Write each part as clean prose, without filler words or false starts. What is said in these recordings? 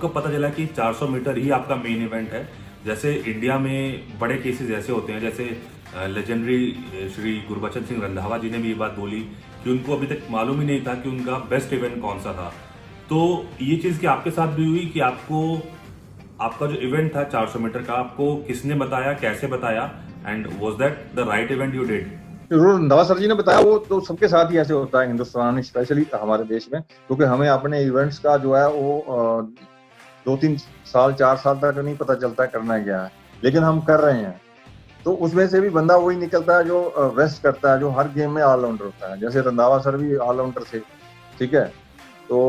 कब पता चला कि 400 मीटर ही आपका मेन इवेंट है? जैसे इंडिया में बड़े केसेस ऐसे होते हैं, जैसे लेजेंडरी श्री गुरबचन सिंह रंधावा जी ने भी ये बात बोली कि उनको अभी तक मालूम ही नहीं था कि उनका बेस्ट इवेंट कौन सा था। तो ये चीज़ कि आपके साथ भी हुई कि आपको आपका जो इवेंट था 400 मीटर का, आपको किसने बताया, कैसे बताया, and was that the right event you did? जरूर रंधावा सर जी ने बताया। वो तो सबके साथ ही ऐसे होता है हिंदुस्तान, स्पेशली हमारे देश में, क्योंकि हमें अपने इवेंट्स का जो है वो 2-3 साल 4 साल तक नहीं पता चलता है करना क्या है, लेकिन हम कर रहे हैं। तो उसमें से भी बंदा वही निकलता है जो बेस्ट करता है, जो हर गेम में ऑलराउंडर होता है। जैसे रंधावा सर भी ऑलराउंडर थे, ठीक है। तो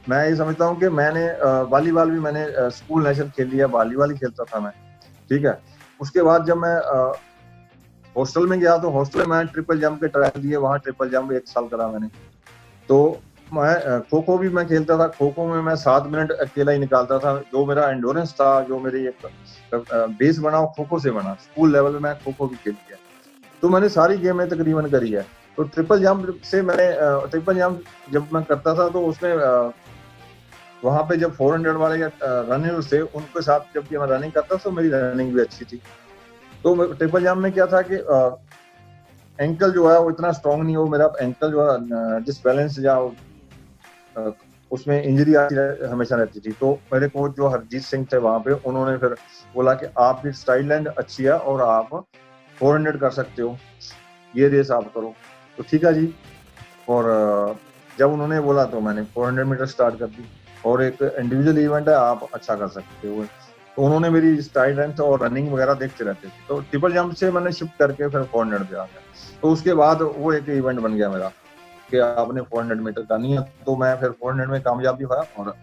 मैं ये समझता हूँ कि मैंने वॉलीबॉल भी मैंने स्कूल नेशनल खेल लिया, वॉलीबॉल ही खेलता था मैं, ठीक है। उसके बाद जब मैं हॉस्टल में गया तो हॉस्टल में मैं ट्रिपल जंप के ट्रायल दिए, वहाँ ट्रिपल जंप 1 साल करा मैंने। तो मैं खो खो भी मैं खेलता था। खो खो में मैं 7 मिनट अकेला ही निकालता था। जो मेरा एंडोरेंस था, जो मेरी एक बेस बना, वो खो खो से बना। स्कूल लेवल में मैं खो खो भी खेल किया। तो मैंने सारी गेमें तकरीबन करी है। तो ट्रिपल जंप से मैंने ट्रिपल जंप जब मैं करता था तो उसमें वहां पे जब 400 वाले या रनर्स थे, उनके साथ जब मैं रनिंग करता तो मेरी रनिंग भी अच्छी थी। तो ट्रिपल जंप में क्या था कि एंकल जो है वो इतना स्ट्रांग नहीं हो, मेरा एंकल जो है डिसबैलेंस या उसमें इंजरी आती हमेशा रहती थी। तो मेरे कोच जो हरजीत सिंह थे वहां पे, उन्होंने फिर बोला कि आपकी स्टाइल लाइन अच्छी है और आप 400 कर सकते हो, ये रेस आप करो। तो ठीक है जी। और जब उन्होंने बोला तो मैंने 400 मीटर स्टार्ट कर दी, और एक इंडिविजुअल इवेंट है, आप अच्छा कर सकते हो। तो उन्होंने मेरी स्टाइल लेंथ और रनिंग वगैरह देखते रहते थे। तो ट्रिपल जंप से मैंने शिफ्ट करके फिर 400 पे आ गया। तो उसके बाद वो एक इवेंट बन गया मेरा कि आपने 400 मीटर करनी है। तो मैं फिर 400 में कामयाब भी हुआ। और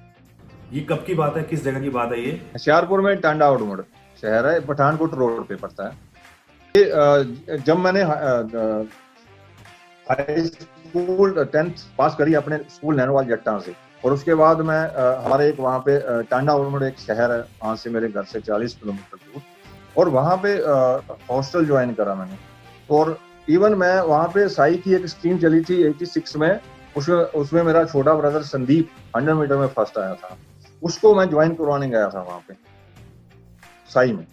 ये कब की बात है, किस जगह की बात है ये? होशियारपुर में टांडा उड़मुड़ शहर है, पठानकोट रोड पे पड़ता है ये। जब मैंने हाई स्कूल 10th पास करी अपने स्कूल नैनोवाल जट्टा से, और उसके बाद मैं हमारे एक वहाँ पे टांडा उड़मुड़ एक शहर है, वहाँ से मेरे घर से 40 किलोमीटर दूर, और वहाँ पे हॉस्टल ज्वाइन करा मैंने। और इवन मैं वहाँ पे साई की एक स्कीम चली थी 86 में, उसमें मेरा छोटा ब्रदर संदीप 100 मीटर में फर्स्ट आया था, उसको मैं ज्वाइन करवाने गया था वहाँ पे साई में।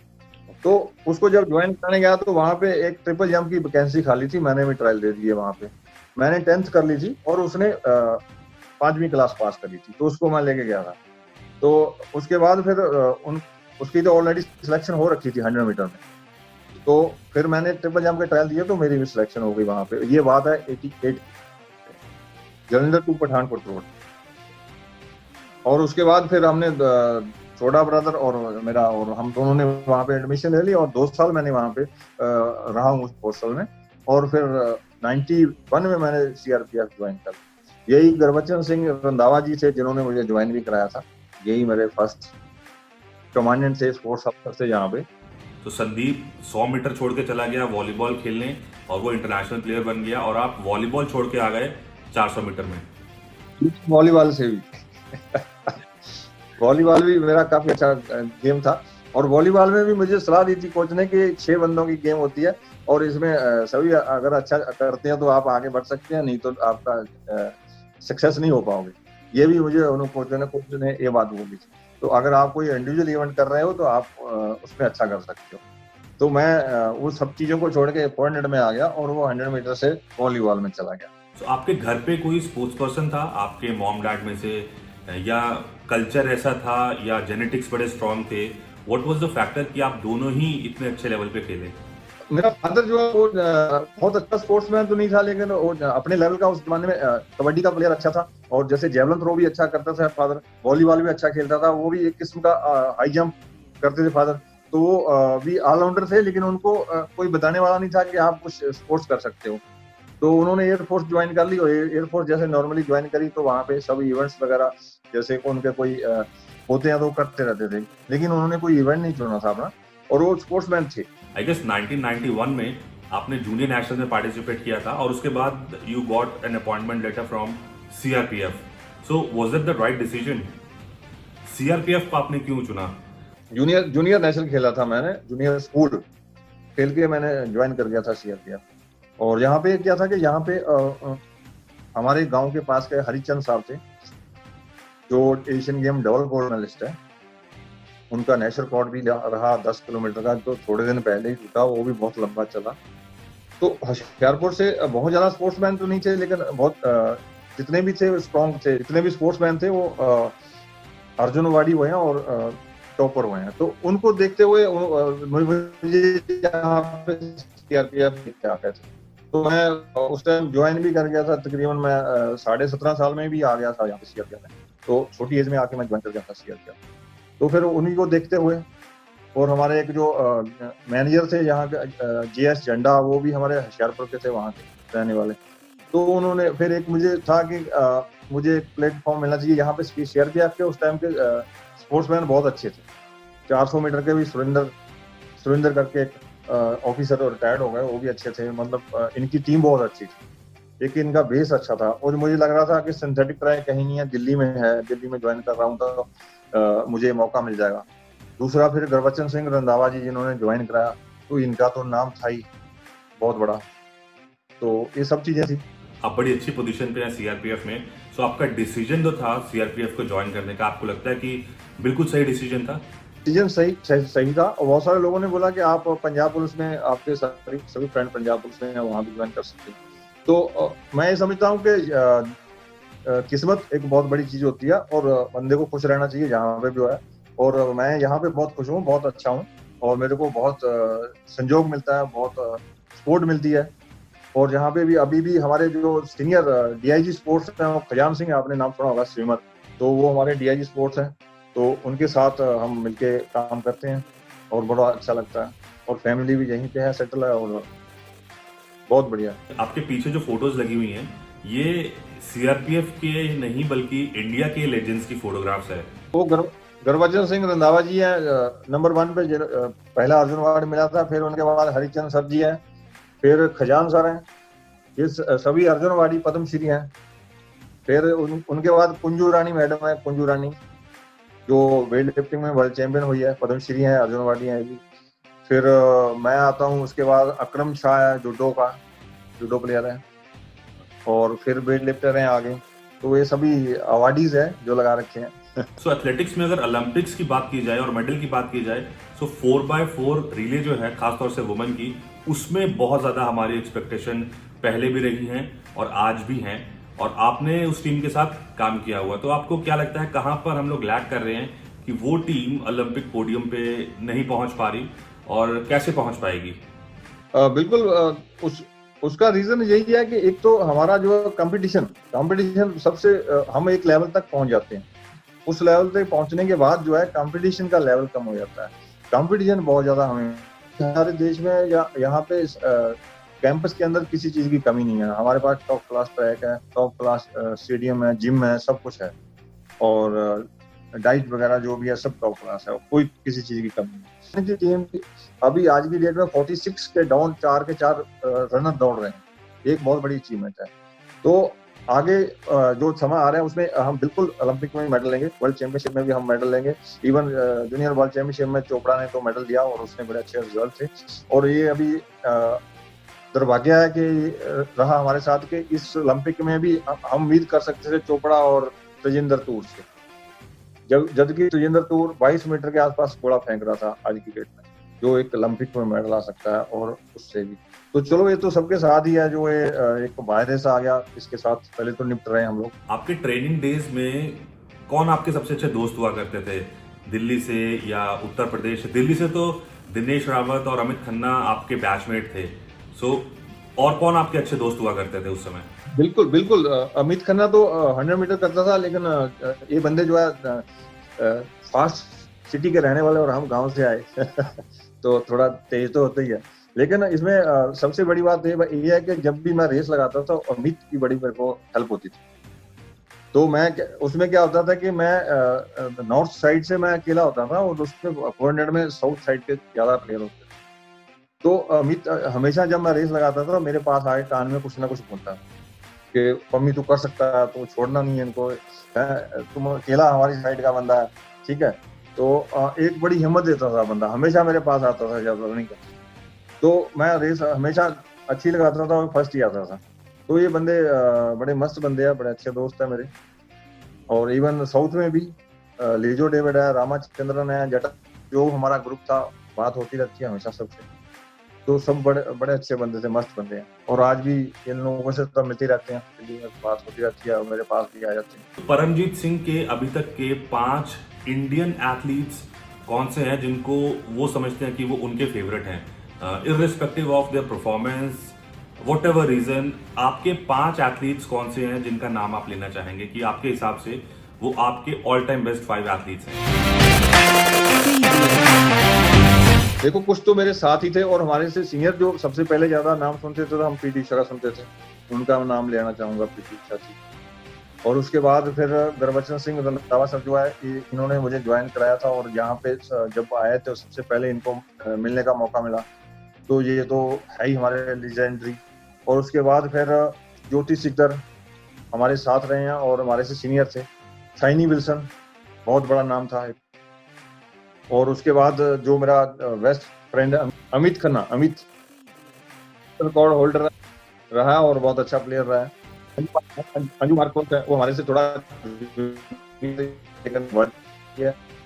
तो उसको जब ज्वाइन करने गया तो वहाँ पे एक ट्रिपल जंप की वैकेंसी खाली थी, मैंने भी ट्रायल दे दिए वहाँ पे। मैंने 10th कर ली थी और उसने 5वीं क्लास पास करी थी, तो उसको मैं लेके गया था। तो उसके बाद फिर उसकी तो ऑलरेडी सिलेक्शन हो रखी थी 100 मीटर में। तो फिर मैंने ट्रिपल जंप के ट्रायल दिए तो मेरी भी सिलेक्शन हो गई वहाँ पे। ये बात है 88 जलंधर टू पठानकोट रोड। और उसके बाद फिर हमने छोटा ब्रदर और मेरा और हम दोनों ने वहाँ पे एडमिशन ले ली, और 2 साल मैंने वहाँ पे रहा हूँ उस हॉस्टल में। और फिर 91 में मैंने CRPF ज्वाइन कर ली। यही गुरबचन सिंह रंधावा जी थे जिन्होंने मुझे ज्वाइन भी कराया था। यही मेरे फर्स्ट कमांडेंट थे, स्पोर्ट्स अफसर थे यहाँ पे। तो संदीप 100 मीटर छोड़ के चला गया वॉलीबॉल खेलने, और वो इंटरनेशनल प्लेयर बन गया, और आप वॉलीबॉल छोड़ के आ गए 400 मीटर में। वॉलीबॉल से भी वॉलीबॉल भी मेरा काफी अच्छा गेम था। और वॉलीबॉल में भी मुझे सलाह दी थी कोच ने कि 6 बंदों की गेम होती है, और इसमें सभी अगर अच्छा करते हैं तो आप आगे बढ़ सकते हैं, नहीं तो आपका सक्सेस नहीं हो पाओगे। ये भी मुझे कोच ने ये बात बोली थी। तो अगर आप कोई इंडिविजुअल इवेंट कर रहे हो तो आप उसमें अच्छा कर सकते हो। तो मैं वो सब चीजों को छोड़ के 400 में आ गया, और वो 100 मीटर से वॉलीबॉल में चला गया। तो आपके घर पे कोई स्पोर्ट्स पर्सन था आपके मॉम डैड में से, या कल्चर ऐसा था, या जेनेटिक्स बड़े स्ट्रांग थे? व्हाट वाज द फैक्टर कि आप दोनों ही इतने अच्छे लेवल पे खेले? मेरा फादर जो है वो बहुत अच्छा स्पोर्ट्समैन तो नहीं था, लेकिन वो अपने लेवल का उस जमाने में कबड्डी का प्लेयर अच्छा था, और जैसे जेवलिन थ्रो भी अच्छा करता था फादर, वॉलीबॉल भी अच्छा खेलता था, वो भी एक किस्म का हाई जंप करते थे फादर। तो वो भी ऑलराउंडर थे, लेकिन उनको कोई बताने वाला नहीं था कि आप कुछ स्पोर्ट्स कर सकते हो। तो उन्होंने एयरफोर्स ज्वाइन कर ली, और एयरफोर्स जैसे नॉर्मली ज्वाइन करी तो वहाँ पे सब इवेंट्स वगैरह जैसे उनके कोई होते हैं तो करते रहते थे, लेकिन उन्होंने कोई इवेंट नहीं चुना था अपना, और वो स्पोर्ट्समैन थे। आई गेस 1991 में आपने जूनियर नेशनल में पार्टिसिपेट किया था, और उसके बाद you got an appointment letter from CRPF। So was that the right decision? CRPF को आपने क्यों चुना? जूनियर नेशनल खेला था मैंने, जूनियर स्कूल खेल के मैंने ज्वाइन कर गया था CRPF। और यहाँ पे क्या था कि यहाँ पे हमारे गांव के पास के हरिचंद साहब थे, जो Asian game double gold medalist है। उनका नेशनल रिकॉर्ड भी रहा 10 किलोमीटर का, तो थोड़े दिन पहले ही टूटा, वो भी बहुत लंबा चला। तो होशियारपुर से बहुत ज्यादा स्पोर्ट्समैन तो नहीं थे, लेकिन बहुत जितने भी थे स्ट्रॉन्ग थे, जितने भी स्पोर्ट्समैन थे वो अर्जुन वाड़ी हुए हैं और टॉपर हुए हैं। तो उनको देखते हुए मुझे यहाँ पे सीआरपीएफ आ गए थे। तो मैं उस टाइम ज्वाइन भी कर गया था, तकरीबन मैं 17.5 साल में भी आ गया था यहाँ पे सीआरपीएफ में। तो छोटी एज में आके मैं ज्वाइन कर गया था सीआरपीएफ। तो फिर उन्हीं को देखते हुए, और हमारे एक जो मैनेजर थे यहाँ के जीएस झंडा, वो भी हमारे होशियारपुर के थे, वहाँ के रहने वाले। तो उन्होंने फिर एक मुझे था कि मुझे एक प्लेटफॉर्म मिलना चाहिए यहाँ पे सीआरपीएफ के। उस टाइम के स्पोर्ट्समैन बहुत अच्छे थे। 400 मीटर के भी सुरेंद्र करके एक ऑफिसर रिटायर्ड हो गए, वो भी अच्छे थे। मतलब इनकी टीम बहुत अच्छी थी, एक इनका बेस अच्छा था। और मुझे लग रहा था कि सिंथेटिक ट्रैक कहीं नहीं है, दिल्ली में है, दिल्ली में ज्वाइन कर रहा हूँ तो मुझे मौका मिल जाएगा। दूसरा फिर गुरबचन सिंह रंधावा जी जिन्होंने ज्वाइन कराया, तो इनका तो नाम था ही बहुत बड़ा। तो ये सब चीजें थी। आप बड़ी अच्छी पोजीशन पे हैं सीआरपीएफ में। सो आपका डिसीजन जो था सीआरपीएफ को ज्वाइन करने का, आपको लगता है कि बिल्कुल सही डिसीजन था? डिसीजन सही था। और बहुत सारे लोगों ने बोला कि आप पंजाब पुलिस में, आपके सभी फ्रेंड पंजाब पुलिस में हैं, वहां भी ज्वाइन कर सकते हैं। तो मैं ये समझता हूँ कि किस्मत एक बहुत बड़ी चीज होती है, और बंदे को खुश रहना चाहिए जहाँ पे भी है। और मैं यहाँ पे बहुत खुश हूँ, बहुत अच्छा हूँ, और मेरे को बहुत संजोग मिलता है, बहुत सपोर्ट मिलती है। और यहाँ पे भी अभी भी हमारे जो सीनियर डीआईजी स्पोर्ट्स हैं, वो खजान सिंह, आपने नाम सुना होगा, स्विमर, तो वो हमारे डीआईजी स्पोर्ट्स हैं। तो उनके साथ हम मिलके काम करते हैं और बड़ा अच्छा लगता है। और फैमिली भी यहीं पे है, सेटल है, और बहुत बढ़िया। आपके पीछे जो फोटोज लगी हुई हैं, ये सीआरपीएफ के नहीं बल्कि इंडिया के लेजेंड्स की फोटोग्राफ्स है। वो गुरबचन सिंह रंधावा जी हैं, नंबर 1 पे पहला अर्जुन अवार्ड मिला था। फिर उनके बाद हरिचंद सर जी हैं, फिर खजान सर हैं, ये सभी अर्जुन अवार्डी पद्मश्री हैं। फिर उनके बाद कुंजू रानी मैडम है, कुंजू रानी, जो वेट लिफ्टिंग में वर्ल्ड चैंपियन हुई है, पद्मश्री है, अर्जुन अवार्डी है भी। फिर मैं आता हूँ, उसके बाद अकरम शाह है, जूडो प्लेयर है, और फिर वेट लिफ्टर हैं आगे। तो ये सभी अवार्डीज है जो लगा रखे हैं। सो एथलेटिक्स में अगर ओलंपिक्स की बात की जाए और मेडल की बात की जाए, सो 4x4 रिले जो है खासतौर से वुमेन की, उसमें बहुत ज्यादा हमारी एक्सपेक्टेशन पहले भी रही हैं और आज भी हैं, और आपने उस टीम के साथ काम किया हुआ। तो आपको क्या लगता है कहां पर हम लोग लैग कर रहे हैं कि वो टीम ओलंपिक पोडियम पे नहीं पहुंच पा रही, और कैसे पहुंच पाएगी? बिल्कुल, उसका रीजन यही है कि एक तो हमारा जो कंपटीशन सबसे हम एक लेवल तक पहुंच जाते हैं। उस लेवल तक पहुंचने के बाद जो है कंपटीशन का लेवल कम हो जाता है। कंपटीशन बहुत ज्यादा हमें हमारे देश में या यहाँ पे कैंपस के अंदर किसी चीज की कमी नहीं है। हमारे पास टॉप क्लास ट्रैक है, टॉप क्लास स्टेडियम है, जिम है, सब कुछ है, और डाइट वगैरह जो भी है सब टॉप क्लास है, कोई किसी चीज की कमी नहीं है। टीम अभी आज की डेट में 46 के डाउन 4 के 4 रनर दौड़ रहे हैं, एक बहुत बड़ी अचीवमेंट है। तो आगे जो समय आ रहा है उसमें हम बिल्कुल ओलंपिक में मेडल लेंगे, वर्ल्ड चैंपियनशिप में भी हम मेडल लेंगे। इवन जूनियर वर्ल्ड चैंपियनशिप में चोपड़ा ने तो मेडल दिया और उसने बड़े अच्छे रिजल्ट थे। और ये अभी दुर्भाग्य है कि रहा हमारे साथ कि इस ओलंपिक में भी हम उम्मीद कर सकते थे चोपड़ा और तेजिंदर तूर से, जबकि तेजिंदर तूर 22 मीटर के आसपास गोला फेंक रहा था आज की डेट में, जो एक ओलंपिक में मेडल आ सकता है। और उससे भी तो चलो, ये तो सबके साथ ही है, जो ये एक वायरस आ गया, इसके साथ पहले तो निपट रहे हैं हम लोग। आपके ट्रेनिंग डेज में कौन आपके सबसे अच्छे दोस्त हुआ करते थे, दिल्ली से या उत्तर प्रदेश? दिल्ली से तो दिनेश रावत और अमित खन्ना आपके बैचमेट थे। सो और कौन आपके अच्छे दोस्त हुआ करते थे उस समय? बिल्कुल, अमित खन्ना तो 100 मीटर करता था, लेकिन ये बंदे जो है फास्ट सिटी के रहने वाले और हम गांव से आए तो थोड़ा तेज तो होता ही है। लेकिन इसमें सबसे बड़ी बात ये है कि जब भी मैं रेस लगाता था अमित की बड़ी मेरे को हेल्प होती थी। तो मैं उसमें क्या होता था कि मैं नॉर्थ साइड से मैं अकेला होता था, और उसमें 400 में साउथ साइड के ज्यादा प्लेयर होते थे। तो अमित हमेशा जब मैं रेस लगाता था मेरे पास आए, कान में कुछ ना कुछ बोलता कि पम्मी तू कर सकता है, तू छोड़ना नहीं है इनको, तुम अकेला हमारी साइड का बंदा है, ठीक है। तो एक बड़ी हिम्मत देता था बंदा, हमेशा मेरे पास आता था जब रनिंग करता। तो मैं रेस हमेशा अच्छी लगाता था और फर्स्ट ही आता था। तो ये बंदे बड़े मस्त बंदे हैं, बड़े अच्छे दोस्त हैं मेरे। और इवन साउथ में भी लीजो डेविड है, रामाचंद्रन है, जटा, जो हमारा ग्रुप था, बात होती रहती है हमेशा सबसे। तो सब बड़े बड़े अच्छे बंदे थे, मस्त बंदे हैं, और आज भी इन लोगों से तो मिलते रहते हैं, दिल्ली में बात होती रहती है, और मेरे पास भी आ जाते हैं। परमजीत सिंह के अभी तक के 5 इंडियन एथलीट्स कौन से हैं जिनको वो समझते हैं कि वो उनके फेवरेट हैं, irrespective of their performance, whatever reason, आपके 5 एथलीट्स कौन से हैं जिनका नाम आप लेना चाहेंगे कि आपके हिसाब से वो आपके ऑल टाइम बेस्ट 5 एथलीट्स हैं? देखो, कुछ तो मेरे साथ ही थे, और हमारे से सीनियर जो सबसे पहले ज्यादा नाम सुनते थे तो हम पीटी उषा का सुनते थे, उनका नाम लेना चाहूंगा, पीटी उषा जी। और उसके बाद फिर गुरबचन सिंह रंधावा सर जो है, इन्होंने मुझे ज्वाइन कराया था, और यहाँ पे जब आए थे सबसे पहले इनको मिलने का मौका मिला, तो ये तो है ही हमारे लीजेंडरी। और उसके बाद फिर ज्योति सिकदर हमारे साथ रहे हैं और हमारे से सीनियर थे। शाइनी विल्सन बहुत बड़ा नाम था। और उसके बाद जो मेरा best friend Amit Khanna, Amit record holder रहा और बहुत अच्छा प्लेयर रहा है। अंजू मार्कोस है, वो हमारे से थोड़ा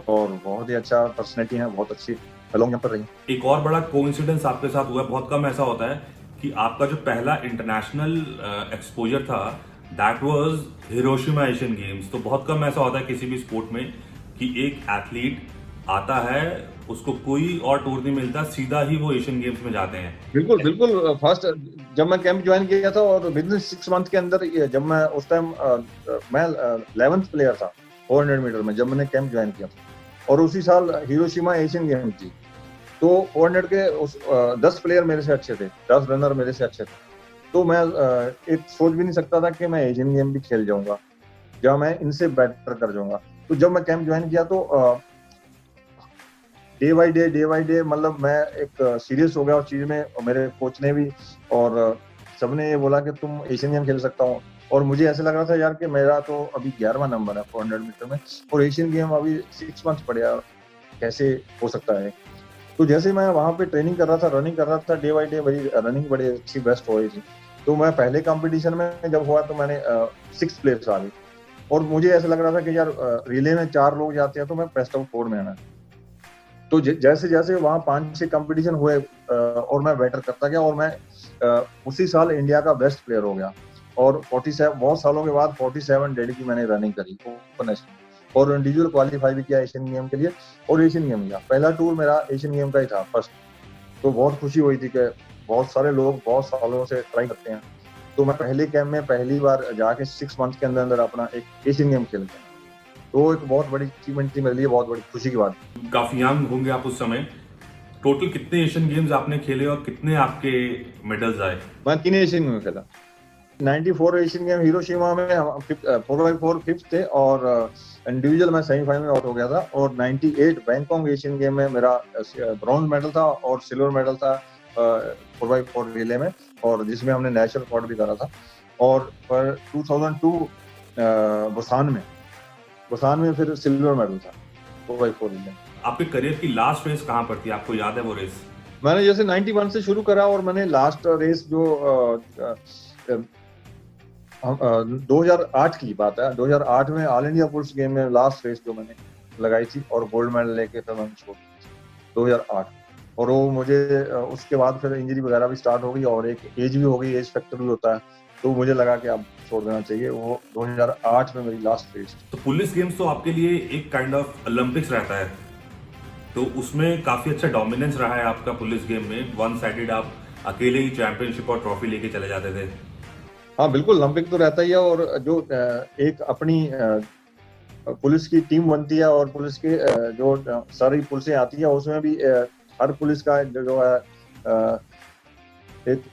और बहुत ही अच्छा पर्सनैलिटी है, बहुत अच्छी लॉन्ग जंपर रही। एक और बड़ा कोइंसिडेंस आपके साथ हुआ है, बहुत कम ऐसा होता है कि आपका जो पहला इंटरनेशनल एक्सपोजर था that was Hiroshima Asian games. तो बहुत कम ऐसा होता है किसी भी स्पोर्ट में कि एक एथलीट आता है, उसको कोई और टूर नहीं मिलता, सीधा ही वो एशियन गेम्स में जाते हैं। बिल्कुल बिल्कुल। फर्स्ट जब मैं कैंप ज्वाइन किया था, और विद इन 6 मंथ के अंदर, जब मैं उस टाइम मैं 11th प्लेयर था 400 मीटर में, जब मैंने कैंप ज्वाइन किया था, और उसी साल हिरोशिमा एशियन गेम थी। तो 400 के 10 प्लेयर मेरे से अच्छे थे, 10 रनर मेरे से अच्छे थे। तो मैं एक सोच भी नहीं सकता था कि मैं एशियन गेम भी खेल जाऊंगा, जब मैं इनसे बेटर कर जाऊंगा। तो जब मैं कैंप ज्वाइन किया, तो डे बाय डे मतलब मैं एक सीरियस हो गया उस चीज में, और मेरे कोच ने भी और सबने ये बोला कि तुम एशियन गेम खेल सकता हो। और मुझे ऐसा लग रहा था यार कि मेरा तो अभी 11वां नंबर है 400 मीटर में, और एशियन गेम अभी 6 मंथ पड़े, कैसे हो सकता है। तो जैसे मैं वहां पे ट्रेनिंग कर रहा था, रनिंग कर रहा था, डे बाय डे मेरी रनिंग बड़ी अच्छी बेस्ट हो रही थी। तो मैं पहले कंपटीशन में जब हुआ तो मैंने 6th प्लेस आ गई, और मुझे ऐसा लग रहा था कि यार रिले में 4 लोग जाते हैं तो मैं बेस्ट ऑफ 4 में आना। तो जैसे जैसे वहाँ 5-6 कंपटीशन हुए, और मैं बेटर करता गया, और मैं उसी साल इंडिया का बेस्ट प्लेयर हो गया। और 47 बहुत सालों के बाद 47 डेली की मैंने रनिंग करी ओपन नेशनल, और इंडिविजुअल क्वालिफाई भी किया एशियन गेम के लिए, और एशियन गेम किया। पहला टूर मेरा एशियन गेम का ही था फर्स्ट। तो बहुत खुशी हुई थी कि बहुत सारे लोग बहुत सालों से ट्राई करते हैं, तो मैं पहले कैंप में पहली बार जाके 6 मंथ के अंदर अंदर अपना एक एशियन गेम खेल गया। तो एक बहुत बड़ी अचीवमेंट थी मेरे लिए, बहुत बड़ी खुशी की बात। काफी यंग होंगे आप उस समय। टोटल कितने एशियन गेम्स आपने खेले और कितने आपके मेडल्स आए? मैं 3 एशियन गेम खेला। 94 एशियन गेम हिरोशिमा में 4x4 5th थे, और इंडिविजुअल में सेमीफाइनल में आउट हो गया था। और 98 बैंकॉक एशियन गेम में मेरा ब्रॉन्ज मेडल था, और सिल्वर मेडल था 4x4 रिले में, और जिसमें हमने नेशनल रिकॉर्ड भी करा था। और पर 2002 बुसान में फिर सिल्वर मेडल था 4x4 रिले। आपके करियर की लास्ट रेस कहाँ पर थी, आपको याद है वो रेस? मैंने जैसे 91 से शुरू करा, और मैंने लास्ट रेस जो 2008 की बात है, 2008 में ऑल इंडिया पुलिस गेम में लास्ट रेस जो मैंने लगाई थी, और गोल्ड मेडल लेके फिर मैंने छोड़ दी 2008। और वो मुझे उसके बाद फिर इंजरी वगैरह भी स्टार्ट हो गई, और एक एज भी हो गई, एज फैक्टर भी होता है, तो मुझे लगा कि अब छोड़ देना चाहिए। वो 2008 में मेरी लास्ट रेस। तो पुलिस गेम्स तो आपके लिए एक काइंड ऑफ ओलंपिक्स रहता है, तो उसमें काफी अच्छा डोमिनेंस रहा है आपका पुलिस गेम में। वन साइडेड आप अकेले ही चैंपियनशिप और ट्रॉफी लेके चले जाते थे। हाँ बिल्कुल, ओलंपिक तो रहता ही है। और जो एक अपनी पुलिस की टीम बनती है, और पुलिस के जो सारी पुलिसें आती है, उसमें भी हर पुलिस का जो है एक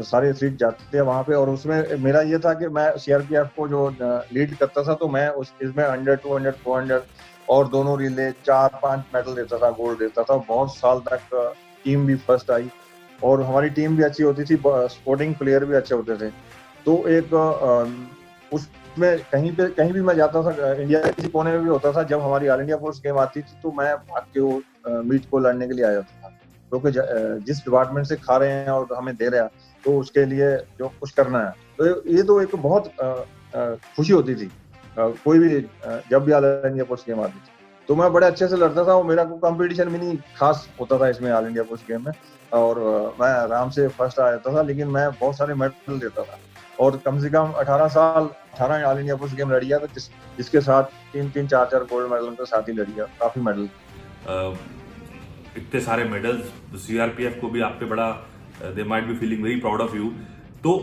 सारे एथलीट जाते हैं वहां पे। और उसमें मेरा ये था कि मैं सीआरपीएफ को जो लीड करता था, तो मैं इसमें 100, 200, 400 और दोनों रिले 4-5 मेडल देता था, गोल्ड देता था। बहुत साल तक टीम भी फर्स्ट आई, और हमारी टीम भी अच्छी होती थी, स्पोर्टिंग प्लेयर भी अच्छे होते थे। तो एक उसमें कहीं भी मैं जाता था, इंडिया के किसी कोने में भी होता था, जब हमारी ऑल इंडिया फोर्स गेम आती थी, तो मैं भाग के वो मीट को लड़ने के लिए आ जाता था, क्योंकि जिस डिपार्टमेंट से खा रहे हैं और हमें दे रहे हैं, तो उसके लिए जो कुछ करना है। तो ये तो एक बहुत खुशी होती थी कोई भी जब भी ऑल इंडिया पुलिस गेम आती थी तो मैं बड़े अच्छे से लड़ता था और मेरा कोई कंपटीशन भी नहीं खास होता था इसमें ऑल इंडिया पुलिस गेम में। और मैं आराम से फर्स्ट आ जाता था, लेकिन मैं बहुत सारे मेडल देता था और कम से कम 18 ऑल इंडिया पुलिस गेम लड़िया था, जिसके साथ 3-4 गोल्ड मेडल के साथ ही लड़िया, काफी मेडल। इतने सारे मेडल्स, सीआरपीएफ को भी आप पे बड़ा, they might be feeling very proud of you. तो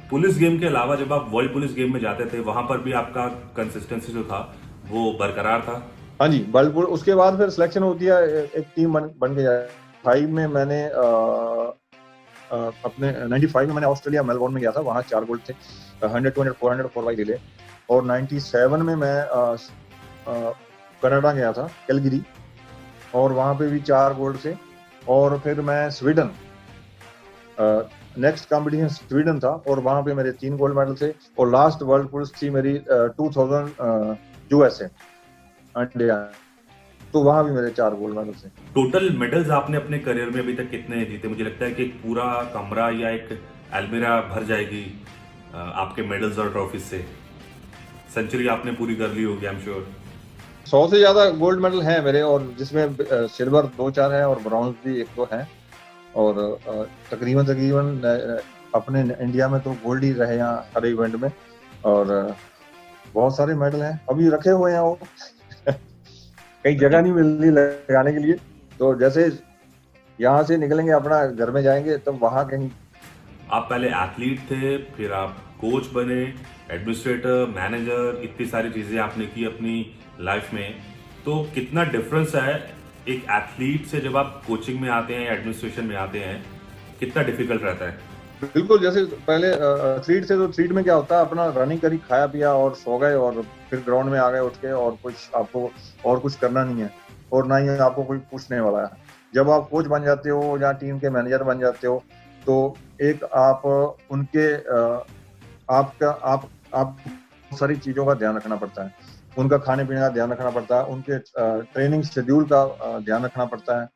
पुलिस गेम के अलावा जब आप वर्ल्ड पुलिस गेम में जाते थे वहां पर भी आपका कंसिस्टेंसी जो था वो बरकरार था? हाँ जी, बल्कि उसके बाद फिर सिलेक्शन होती है, एक टीम बन के जाए। 5 में मैंने अपने 95 में मैंने ऑस्ट्रेलिया मेलबोर्न में गया था, वहाँ 4 गोल्ड थे, 100, 200, 400 4 बाई रिले। और 97 में मैं कनाडा गया था, कैलगरी, और वहाँ पे भी 4 गोल्ड थे। और फिर मैं स्वीडन, नेक्स्ट कंपटीशन स्वीडन था और वहाँ पे मेरे 3 गोल्ड मेडल थे। और लास्ट वर्ल्ड पुलिस थी मेरी 2000 यूएसए इंडिया, तो वहां भी मेरे 4 गोल्ड मेडल थे। टोटल मेडल्स आपने अपने करियर में अभी तक कितने जीते? मुझे लगता है कि एक पूरा कमरा या एक अलमीरा भर जाएगी आपके मेडल्स और ट्रॉफीज से। सेंचुरी आपने पूरी कर ली होगी, आई एम श्योर। 100 से ज्यादा गोल्ड मेडल हैं मेरे, और जिसमें सिल्वर 2-4 है और ब्रॉन्ज भी 1-2 है। और तकरीबन अपने इंडिया में तो गोल्ड ही रहे यहाँ हर इवेंट में। और बहुत सारे मेडल हैं अभी रखे हुए हैं, वो कई जगह नहीं मिल रही लगाने के लिए। तो जैसे यहाँ से निकलेंगे अपना घर में जाएंगे तब वहाँ कहीं। आप पहले एथलीट थे, फिर आप कोच बने, एडमिनिस्ट्रेटर, मैनेजर, इतनी सारी चीजें आपने की अपनी लाइफ में। तो कितना डिफरेंस है एक एथलीट से जब आप कोचिंग में आते हैं या एडमिनिस्ट्रेशन में आते हैं, कितना डिफिकल्ट रहता है? बिल्कुल, जैसे पहले एथलीट थे तो एथलीट में क्या होता है, अपना रनिंग करी, खाया पिया और सो गए, और फिर ग्राउंड में आ गए उठ के, और कुछ आपको और कुछ करना नहीं है और ना ही आपको कोई पूछने वाला है। जब आप कोच बन जाते हो या टीम के मैनेजर बन जाते हो तो एक आप उनके आप सारी चीजों का ध्यान रखना पड़ता है, उनका खाने पीने का ध्यान रखना पड़ता है, उनके ट्रेनिंग शेड्यूल का ध्यान रखना पड़ता है,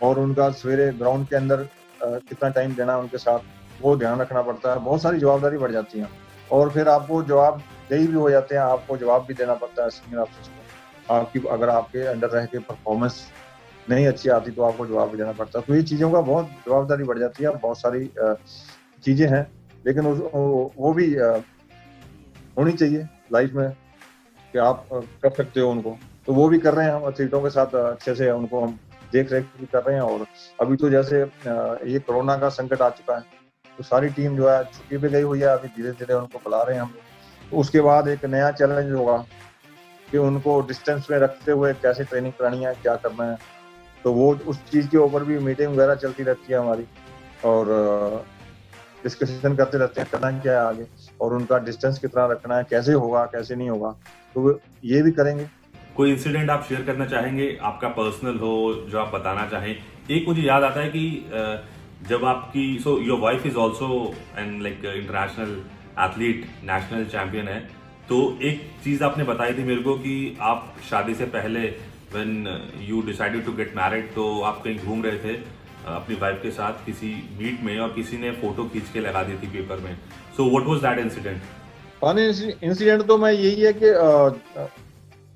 और उनका सवेरे ग्राउंड के अंदर कितना टाइम देना है उनके साथ, वो ध्यान रखना पड़ता है। बहुत सारी जवाबदारी बढ़ जाती है और फिर आपको जवाबदेही भी हो जाते हैं, आपको जवाब भी देना पड़ता है सीनियर ऑफिसर्स को। आपकी अगर आपके अंडर रह के परफॉर्मेंस नहीं अच्छी आती तो आपको जवाब भी देना पड़ता है। तो ये चीज़ों का बहुत जवाबदारी बढ़ जाती है, बहुत सारी चीज़ें हैं, लेकिन वो भी होनी चाहिए लाइफ में कि आप कर सकते हो उनको। तो वो भी कर रहे हैं हम एथलीटों के साथ, अच्छे से उनको हम देख रेख भी कर रहे हैं। और अभी तो जैसे ये कोरोना का संकट आ चुका है तो सारी टीम जो है छुट्टी पे गई हुई है, अभी धीरे धीरे उनको बुला रहे हैं हम। तो उसके बाद एक नया चैलेंज होगा कि उनको डिस्टेंस में रखते हुए कैसे ट्रेनिंग करानी है, क्या करना है। तो वो उस चीज़ के ऊपर भी मीटिंग वगैरह चलती रहती है हमारी, और डिस्कशन करते रहते हैं करना क्या है आगे, और उनका डिस्टेंस कितना रखना है, कैसे होगा कैसे नहीं होगा, तो ये भी करेंगे। कोई इंसिडेंट आप शेयर करना चाहेंगे, आपका पर्सनल हो, जो आप बताना चाहें? एक मुझे याद आता है कि जब आपकी your wife is also and like international athlete, national champion है, तो एक चीज आपने बताई थी मेरे को कि आप शादी से पहले when you decided to get married, तो आप कहीं घूम रहे थे अपनी वाइफ के साथ किसी मीट में और किसी ने फोटो खींच के लगा दी थी पेपर में। So what was that incident? Funny incident तो मैं यही है कि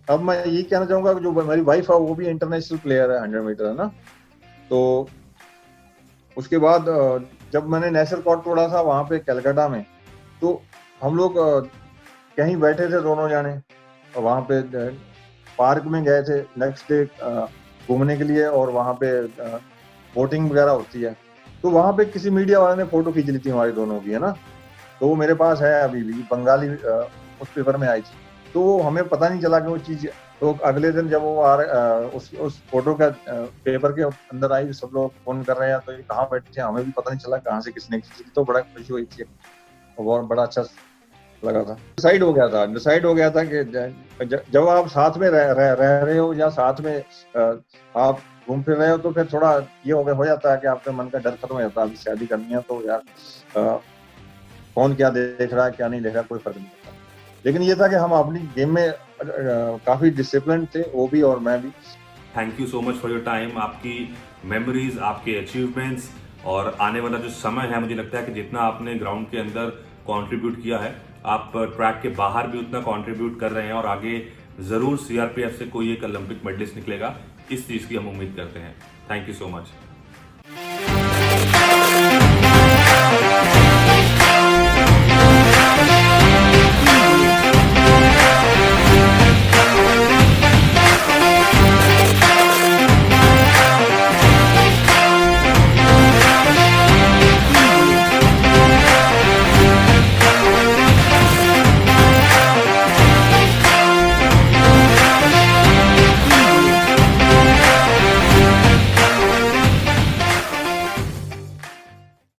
अब मैं यही कहना चाहूंगा कि जो मेरी वाइफ है वो भी इंटरनेशनल प्लेयर है 100 मीटर, है ना। तो उसके बाद जब मैंने नेशनल रिकॉर्ड तोड़ा था वहां पे कलकत्ता में, तो हम लोग कहीं बैठे थे दोनों जाने, वहां पे पार्क में गए थे नेक्स्ट डे घूमने के लिए, और वहां पे बोटिंग वगैरह होती है। तो वहां पे किसी मीडिया वाले ने फोटो खींच ली थी हमारी दोनों की, है ना। तो वो मेरे पास है अभी भी, बंगाली उस पेपर में आई थी, तो हमें पता नहीं चला कि वो चीज। तो अगले दिन जब वो उस फोटो का पेपर के अंदर आई, सब लोग फोन कर रहे हैं तो ये कहाँ बैठे थे, हमें भी पता नहीं चला कहाँ से किसने खींची थी। तो बड़ा खुशी हुई थी, बहुत बड़ा अच्छा लगा था। डिसाइड हो गया था कि जब आप साथ में रह रहे हो या साथ में आप घूम फिर रहे हो तो फिर थोड़ा ये हो जाता है कि आपके मन का डर खत्म हो जाता है। अभी शादी करनी है तो यार कौन क्या देख रहा है क्या नहीं देख रहा कोई फर्क नहीं पड़ता। लेकिन ये था कि हम अपनी गेम में काफी डिसिप्लिन थे, वो भी और मैं भी। Thank you so much for your time, आपकी मेमोरीज, आपके अचीवमेंट्स और आने वाला जो समय है, मुझे लगता है कि जितना आपने ग्राउंड के अंदर कंट्रीब्यूट किया है आप ट्रैक के बाहर भी उतना कंट्रीब्यूट कर रहे हैं और आगे जरूर सीआरपीएफ से कोई एक ओलंपिक मेडलिस्ट निकलेगा, इस चीज की हम उम्मीद करते हैं। Thank you so much.